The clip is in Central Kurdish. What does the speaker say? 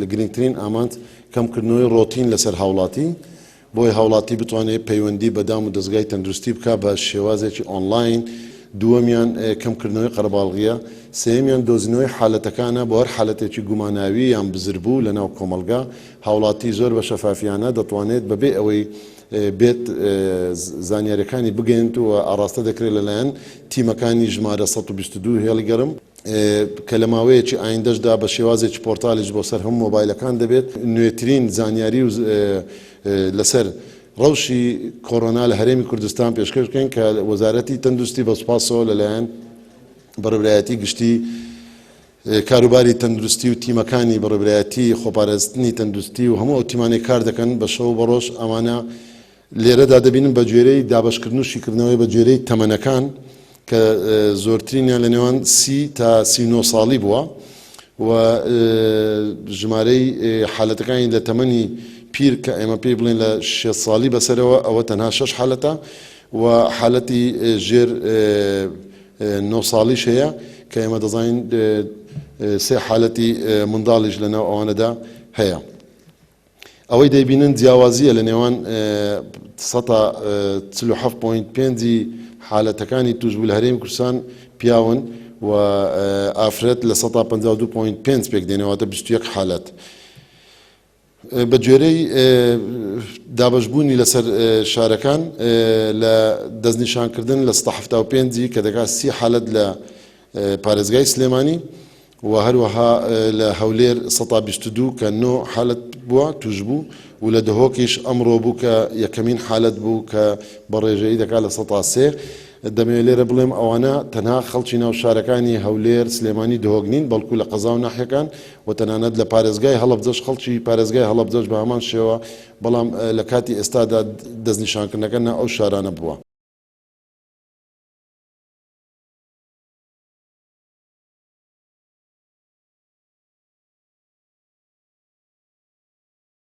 لە گرنگترین ئامانج کەمکردنەوەی ڕۆتین لەسەر هاوڵاتی بۆی هاوڵاتی بتوانێت پەیوەندی بەدام و دەستگای تەندروستی بکات بە شێوازێکی ئۆنلاین. دووەمیان کەمکردنەوەی قەرەباڵغیە. سێمیان دۆزینەوەی حالەتەکانە بۆ هەر حالەتێکی گوماناوی یان بزربوو لە ناو کۆمەلگا هاوڵاتی زۆر بە شەفافیانە دەتوانێت بەبێ ئەوەی بێت زانیاریەکانی بگەێنێت و ئاراستە دەکرێت لەلایەن تیمەکانی ژمارە 122 هێڵی گەرم کە لە ماوەیەکی ئایندەشدا بە شێوازێکی پۆرتالیش بۆ سەر هەموو مۆبایلەکان دەبێت نوێترین زانیاری و لەسەر ڕەوشی کۆڕۆنا لە هەرێمی کوردستان پێشکەش بکەین کە وەزارەتی تەندروستی بە سوپاسەوە لەلایەن بەڕێوەبرایەتی گشتی کاروباری تەندروستی و تیمەکانی بەڕێوەبرایەتی خۆپارێزنی تەندروستی و هەموو ئەو تیمانەی کار دەکەن بە شەو بەڕۆژ ئەمانە لێرەدا دەبینن بە گوێرەی دابەشکردن و شیکردنەوەی بە گوێرەی تەمەنەکان کە زۆرترینیان لە نێوان 30 تا 39 ساڵی بووە و ژمارەی حالەتەکانی لە تەمەنی پیر کە ئێمە پێی بڵێن لە 6 ساڵی بەسەرەوە ئەوە تەنها 6 حالەتە و حالەتی ژێر 9 ساڵیش هەیە کە ئێمە دەزانین 3 حالەتی منداڵیش لەناو ئەوانەدا هەیە. ئەوەی دەیبینن جیاوازیە لە نێوان 147.5 حالەتەکانی توشبوو لە هەرێمی کوردستان پیاون و ئافرەت لە 152.5 پێک دێنەوەتە 21 حالەت. بە گوێرەی دابەشبوونی لەسەر شارەکان لە دەستنیشانکردن لە 175 کە دەکات 30 حالەت لە پارێزگای سلێمانی و هەروەها لە هەولێر 122 کە 9 حالەت بووە توشبوو و لە دهۆکیش ئەمڕۆ بوو کە یەکەمین حالەت بوو کە بە ڕێژەیی دەکات لە 103. دەمەوێت لێرە بڵێم ئەوانە تەنها خەڵکی ناو شارەکانی هەولێر سلێمانی دهۆک نین بەڵکو لە قەزا و ناحیەکان و تەنانەت لە پارێزگای هەڵەبجەش خەڵکی پارێزگای هەڵەبجەش بە هەمان شێوە بەڵام لە کاتی ئێستادا دەستنیشانکردنەکە ئەو شارانە بووە.